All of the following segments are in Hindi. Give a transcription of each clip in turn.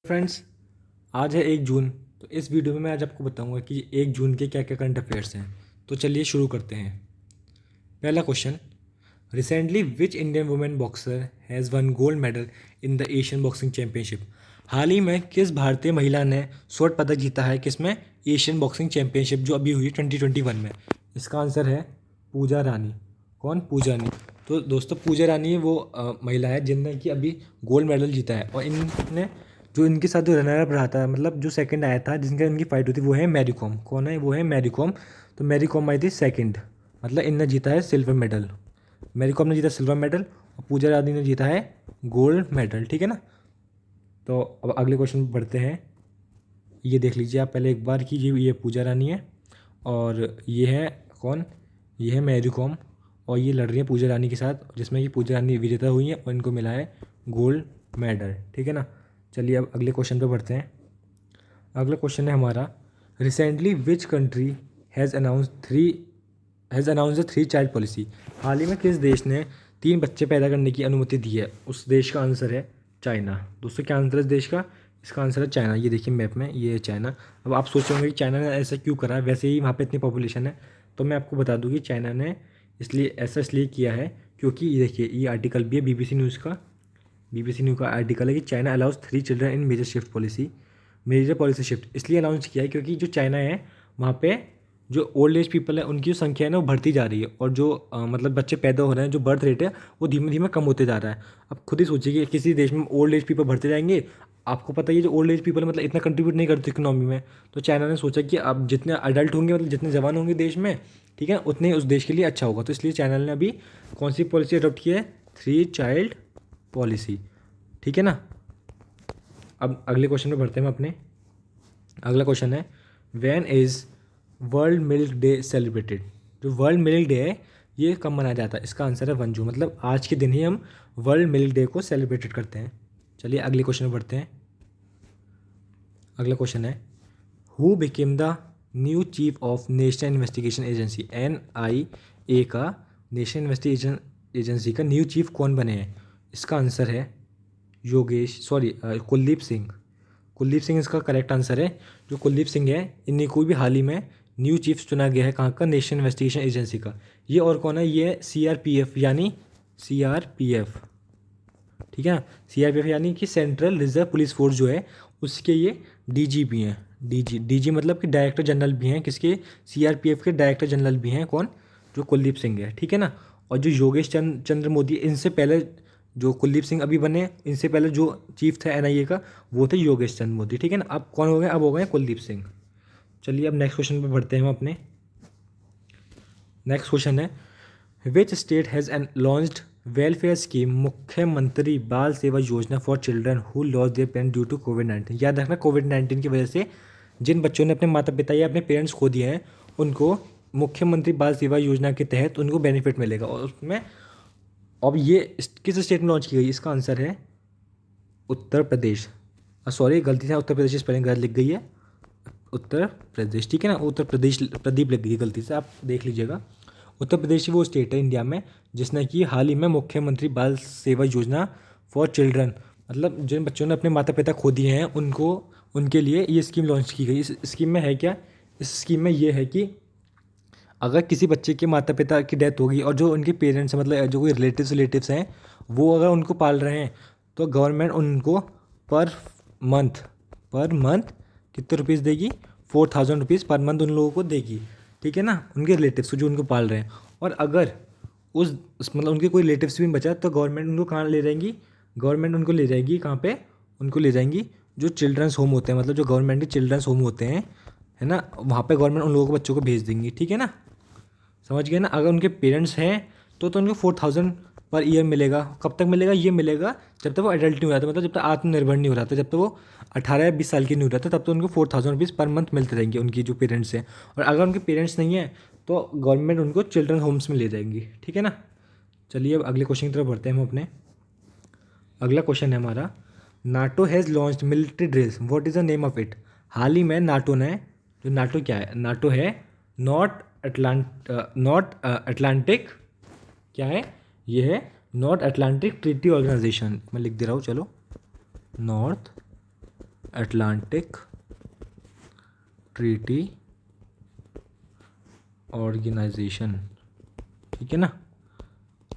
फ्रेंड्स, आज है 1 जून। तो इस वीडियो में मैं आज आपको बताऊंगा कि 1 जून के क्या क्या करंट अफेयर्स हैं। तो चलिए शुरू करते हैं। पहला question, recently which Indian women boxer has won gold medal in the Asian boxing championship. हाल ही में किस भारतीय महिला ने स्वर्ण पदक जीता है किसमें, एशियन बॉक्सिंग चैंपियनशिप जो अभी हुई 2021 में। इसका आंसर है पूजा रानी। कौन? पूजा रानी। तो दोस्तों, पूजा रानी वो महिला है जिनने कि अभी गोल्ड मेडल जीता है, और इनने जो इनके साथ जो रनर अप रहा था, मतलब जो सेकंड आया था जिनके इनकी फाइट हुई थी, वो है मैरी कॉम। कौन है? वो है मैरी कॉम। तो मैरी कॉम आई थी सेकंड, मतलब इनने जीता है सिल्वर मेडल। मैरी कॉम ने जीता सिल्वर मेडल और पूजा रानी ने जीता है गोल्ड मेडल। ठीक है ना। तो अब अगले क्वेश्चन पर बढ़ते हैं। ये देख लीजिए आप पहले एक बार कि ये पूजा रानी है और ये है कौन? ये है मैरी कॉम, और ये लड़ रही है पूजा रानी के साथ, जिसमें कि पूजा रानी विजेता हुई है और इनको मिला है गोल्ड मेडल। ठीक है ना। चलिए अब अगले क्वेश्चन पे बढ़ते हैं। अगला क्वेश्चन है हमारा, recently which country has announce the 3 child policy. हाल ही में किस देश ने 3 बच्चे पैदा करने की अनुमति दी है? उस देश का आंसर है चाइना। दोस्तों, क्या आंसर है इस देश का? इसका आंसर है चाइना। ये देखिए मैप में, ये है चाइना। अब आप सोच रहे होंगे कि चाइना ने ऐसा क्यों करा, वैसे ही वहाँ पे इतनी पॉपुलेशन है। तो मैं आपको बता दूँ कि चाइना ने इसलिए किया है क्योंकि ये देखिए, ये आर्टिकल भी है बीबीसी न्यूज़ का। बीबीसी न्यूज़ का आर्टिकल है कि China allows 3 children in major policy shift इसलिए अनाउंस किया है क्योंकि जो चाइना है वहाँ पे जो ओल्ड एज पीपल है उनकी जो संख्या है ना वो बढ़ती जा रही है, और जो मतलब बच्चे पैदा हो रहे हैं, जो बर्थ रेट है वो धीमे धीमे कम होते जा रहा है। अब खुद ही सोचिए कि किसी देश में ओल्ड एज पीपल बढ़ते जाएंगे। आपको पता ही है जो ओल्ड एज पीपल मतलब इतना कंट्रीब्यूट नहीं करते इकोनॉमी में। तो चाइना ने सोचा कि अब जितने अडल्ट होंगे, मतलब जितने जवान होंगे देश में, ठीक है, उतने ही उस देश के लिए अच्छा होगा। तो इसलिए चाइना ने अभी कौन सी पॉलिसी अडॉप्ट की है? 3 चाइल्ड पॉलिसी। ठीक है ना। अब अगले क्वेश्चन पे बढ़ते हैं हम अपने। अगला क्वेश्चन है, when is world milk day celebrated. जो वर्ल्ड मिल्क डे है ये कब मनाया जाता है? इसका आंसर है 1 जून, मतलब आज के दिन ही हम वर्ल्ड मिल्क डे को सेलिब्रेटेड करते हैं। चलिए अगले क्वेश्चन पे बढ़ते हैं। अगला क्वेश्चन है, who became the new chief of national investigation agency. NIA का, नेशनल इन्वेस्टिगेशन एजेंसी का न्यू चीफ कौन बने हैं? इसका आंसर है कुलदीप सिंह। कुलदीप सिंह इसका करेक्ट आंसर है। जो कुलदीप सिंह है इन्हीं को भी हाल ही में न्यू चीफ चुना गया है। कहाँ का? नेशनल इन्वेस्टिगेशन एजेंसी का। ये और कौन है? ये CRPF यानी CRPF। ठीक है। CRPF यानी कि सेंट्रल रिजर्व पुलिस फोर्स जो है उसके ये DG भी हैं। DG मतलब कि डायरेक्टर जनरल भी हैं। किसके? CRPF के डायरेक्टर जनरल भी हैं। कौन? जो कुलदीप सिंह है। ठीक है ना। और जो योगेश चंद्र मोदी, इनसे पहले जो कुलदीप सिंह अभी बने, इनसे पहले जो चीफ था NIA का वो थे योगेश चंद्र मोदी। ठीक है ना। अब कौन हो गए? अब हो गए कुलदीप सिंह। चलिए अब नेक्स्ट क्वेश्चन पे बढ़ते हैं हम अपने। नेक्स्ट क्वेश्चन है, which state has an launched welfare scheme Mukhyamantri Bal Seva Yojana for children who lost their parents due to कोविड-19। याद रखना, कोविड-19 की वजह से जिन बच्चों ने अपने माता पिता या अपने पेरेंट्स खो दिए हैं उनको मुख्यमंत्री बाल सेवा योजना के तहत उनको बेनिफिट मिलेगा। और उसमें अब ये किस स्टेट में लॉन्च की गई? इसका आंसर है उत्तर प्रदेश। सॉरी, गलती से उत्तर प्रदेश स्पेलिंग गलत लिख गई है, उत्तर प्रदेश। ठीक है ना। उत्तर प्रदेश प्रदीप लिख गई है गलती से, आप देख लीजिएगा। उत्तर प्रदेश ही वो स्टेट है इंडिया में जिसने कि हाल ही में मुख्यमंत्री बाल सेवा योजना फॉर चिल्ड्रन, मतलब जिन बच्चों ने अपने माता पिता खो दिए हैं उनको, उनके लिए ये स्कीम लॉन्च की गई। इस स्कीम में है क्या? इस स्कीम में ये है कि अगर किसी बच्चे के माता पिता की डेथ होगी और जो उनके पेरेंट्स हैं, मतलब जो कोई रिलेटिव्स हैं, वो अगर उनको पाल रहे हैं तो गवर्नमेंट उनको पर मंथ कितने रुपीज़ देगी? 4000 रुपीज़ पर मंथ उन लोगों को देगी। ठीक है ना। उनके रिलेटिव्स जो उनको पाल रहे हैं। और अगर मतलब उनके कोई रिलेटिव्स भी बचा तो गवर्नमेंट उनको कहाँ ले जाएंगी? गवर्नमेंट उनको ले जाएगी कहाँ पे? उनको ले जाएंगी जो चिल्ड्रंस होम होते हैं, मतलब जो गवर्नमेंट के चिल्ड्रंस होम होते हैं, है ना, वहाँ पे गवर्नमेंट उन लोगों को, बच्चों को भेज देंगी। ठीक है ना। समझ गए ना। अगर उनके पेरेंट्स हैं तो उनको 4000 पर ईयर मिलेगा। कब तक मिलेगा? ये मिलेगा जब तक वो एडल्ट नहीं हो जाता, मतलब जब तक आत्मनिर्भर नहीं हो रहा था, जब तक वो 18 या 20 साल की नहीं हो रहा था, तब तक उनको 4000 रुपीज़ पर मंथ मिलते रहेंगे उनकी जो पेरेंट्स हैं। और अगर उनके पेरेंट्स नहीं हैं तो गवर्नमेंट उनको चिल्ड्रन होम्स में ले जाएंगी। ठीक है ना। चलिए अब अगले क्वेश्चन की तरफ बढ़ते हैं हम अपने। अगला क्वेश्चन है हमारा, NATO has launched military drills, what is the name of it. हाल ही में नाटो ने, जो नाटो क्या है? नाटो है नॉर्थ अटलांटिक, क्या है ये? है नॉर्थ अटलांटिक ट्रीटी ऑर्गेनाइजेशन। मैं लिख दे रहा हूँ, चलो, नॉर्थ अटलांटिक ट्रीटी ऑर्गेनाइजेशन, ठीक है ना।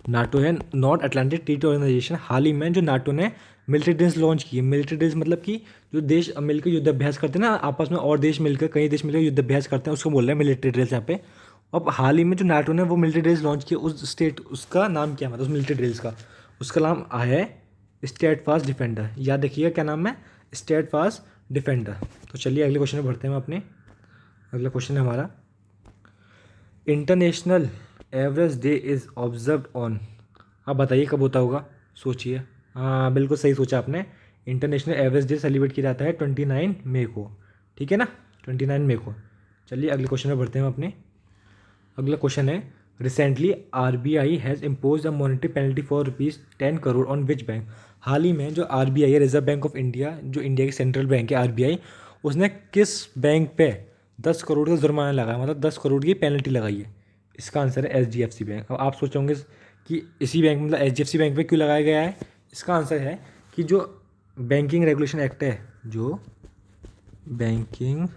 नाटो है, नॉर्थ अटलांटिक ट्रीटी ऑर्गेनाइजेशन। हाल ही में जो नाटो ने मिलिट्री ड्रिल्स लॉन्च की, मिलिट्री ड्रिल्स मतलब कि जो देश मिलकर युद्धाभ्यास करते हैं ना आपस में, और देश मिलकर, कई देश मिलकर युद्धाभ्यास करते हैं, उसको बोल रहे हैं मिलिट्री ड्रिल्स यहाँ पे। अब हाल ही में जो नाटो ने वो मिलिट्री ड्रिल्स लॉन्च किया, उस स्टेट, उसका नाम क्या, मतलब उस मिलिट्री ड्रिल्स का, उसका नाम है स्टेट फास्ट डिफेंडर। याद रखिएगा क्या नाम है, स्टेट फास्ट डिफेंडर। तो चलिए अगले क्वेश्चन में बढ़ते हैं हम अपने। अगला क्वेश्चन है हमारा, international average day is observed on. आप बताइए कब होता होगा, सोचिए। हाँ बिल्कुल सही सोचा आपने, इंटरनेशनल एवरेज डे सेलिब्रेट किया जाता है 29 मई को, ठीक है ना, 29 मई को। चलिए अगले क्वेश्चन में बढ़ते हैं हम अपने। अगला क्वेश्चन है, recently RBI has impose a monetary penalty for ₹10 crore on which bank. हाल ही में जो RBI है, रिजर्व बैंक ऑफ इंडिया, जो इंडिया की सेंट्रल बैंक है RBI, उसने किस बैंक पे 10 करोड़ का जुर्माना लगाया, मतलब 10 करोड़ की पेनल्टी लगाई है। इसका आंसर है HDFC बैंक। अब आप सोचोगे कि इसी बैंक, मतलब HDFC बैंक पे क्यों लगाया गया है। इसका आंसर है कि जो बैंकिंग रेगुलेशन एक्ट है, जो बैंकिंग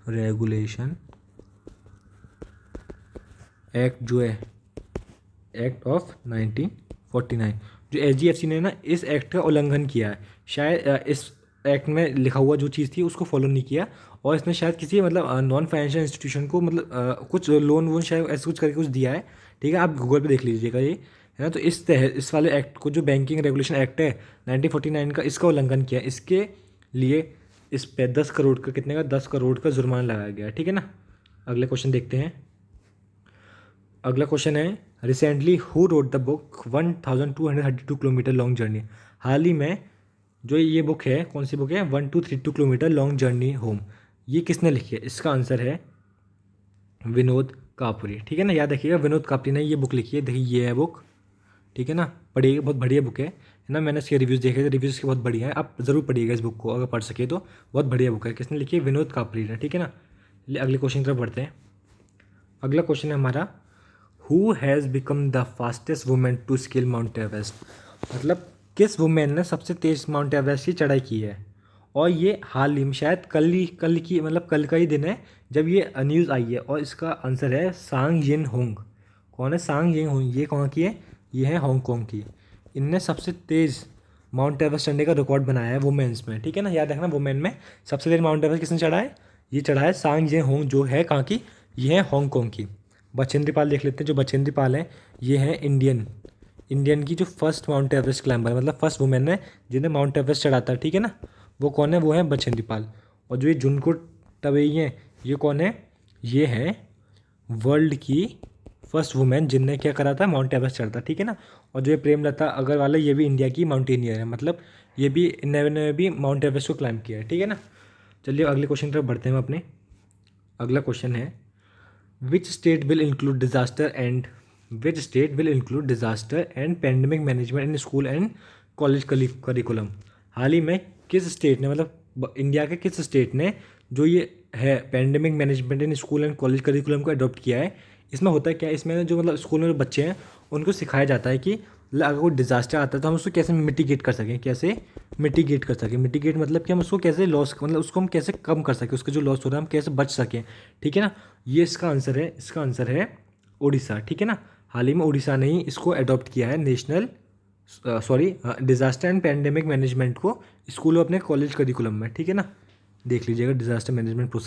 रेगुलेशन एक्ट जो है, एक्ट ऑफ 1949, जो HDFC ने ना इस एक्ट का उल्लंघन किया है। शायद इस एक्ट में लिखा हुआ जो चीज़ थी उसको फॉलो नहीं किया, और इसने शायद किसी मतलब नॉन फाइनेंशियल इंस्टीट्यूशन को मतलब कुछ लोन वोन शायद ऐसे कुछ करके कुछ दिया है, ठीक है। आप गूगल पे देख लीजिएगा ये, है ना। तो इस वाले एक्ट को, जो बैंकिंग रेगुलेशन एक्ट है 1949 का, इसका उल्लंघन किया, इसके लिए इस पे 10 करोड़ का, कितने का, 10 करोड़ का जुर्माना लगाया गया, ठीक है ना। अगले क्वेश्चन देखते हैं। अगला क्वेश्चन है, recently who rode the book 1232 kilometre long journey. हाल ही में जो ये बुक है, कौन सी बुक है, 1232 किलोमीटर लॉन्ग जर्नी होम, ये किसने लिखी है। इसका आंसर है विनोद कापरी, ठीक है ना। याद रखिएगा विनोद कापरी ने ये बुक लिखी है। देखिए ये है बुक, ठीक है ना, पढ़िएगा, बहुत बढ़िया बुक है ना। मैंने इसके रिव्यूज़ देखे थे, रिव्यूज़ के बहुत बढ़िया है, आप ज़रूर पढ़िएगा इस बुक को, अगर पढ़ सके तो। बहुत बढ़िया बुक है, किसने लिखी है, विनोद कापरी ने, ठीक है ना। चलिए अगले क्वेश्चन की तरफ बढ़ते हैं। अगला क्वेश्चन है हमारा, who has become the fastest women to scale Mount Everest. मतलब किस वुमेन ने सबसे तेज माउंट एवरेस्ट की चढ़ाई की है। और ये हाल ही में, शायद कल की, मतलब कल का ही दिन है जब ये न्यूज़ आई है। और इसका आंसर है सांग यिन होंग। कौन है सांग यिन होंग, ये कहाँ की है, ये है हांगकॉन्ग की। इनने सबसे तेज़ माउंट एवरेस्ट चढ़ने का रिकॉर्ड बनाया है वुमेन्स में, ठीक है ना। याद रखना, वुमेन में सबसे तेज माउंट एवरेस्ट किसने चढ़ा है, ये चढ़ा है सांग यिन होंग, जो है कहाँ की, ये है हांगकॉन्ग की। बछेंद्री पाल देख लेते हैं। जो बछेंद्री पाल है, ये है इंडियन की जो फर्स्ट माउंट एवरेस्ट क्लाइंबर, मतलब फर्स्ट वुमेन है जिन्हें माउंट एवरेस्ट चढ़ाता है, ठीक है ना। वो कौन है, वो है बछेंद्री पाल। और जो ये जुनको टबेई हैं, ये कौन है, ये है वर्ल्ड की फर्स्ट वुमेन जिनने क्या करा था, माउंट एवरेस्ट चढ़ता, ठीक है ना। और जो ये प्रेमलता अग्रवाल है, ये भी इंडिया की माउंटेनियर है, मतलब ये भी इन्होंने भी माउंट एवरेस्ट को क्लाइंब किया है, ठीक है ना। चलिए अगले क्वेश्चन तरफ बढ़ते हैं हम अपने। अगला क्वेश्चन है, Which state will include disaster and pandemic management in school and college curriculum। हाल ही में किस स्टेट ने, मतलब इंडिया के किस स्टेट ने जो ये है pandemic management in school and college curriculum को अडॉप्ट किया है। इसमें होता है क्या, इसमें जो मतलब स्कूल में जो बच्चे हैं उनको सिखाया जाता है कि मतलब अगर कोई डिजास्टर आता है तो हम उसको कैसे मिटिगेट कर सकें, कैसे मिटिगेट कर सकें। मिटिगेट मतलब कि हम उसको कैसे लॉस, मतलब उसको हम कैसे कम कर सकें, उसका जो लॉस हो रहा है हम कैसे बच सकें, ठीक है ना। ये इसका आंसर है, इसका आंसर है उड़ीसा, ठीक है ना। हाल ही में उड़ीसा ने ही इसको अडॉप्ट किया है, national disaster and pandemic management को स्कूल और अपने कॉलेज करिकुलम में, ठीक है ना। देख लीजिएगा डिजास्टर मैनेजमेंट प्रोसेस।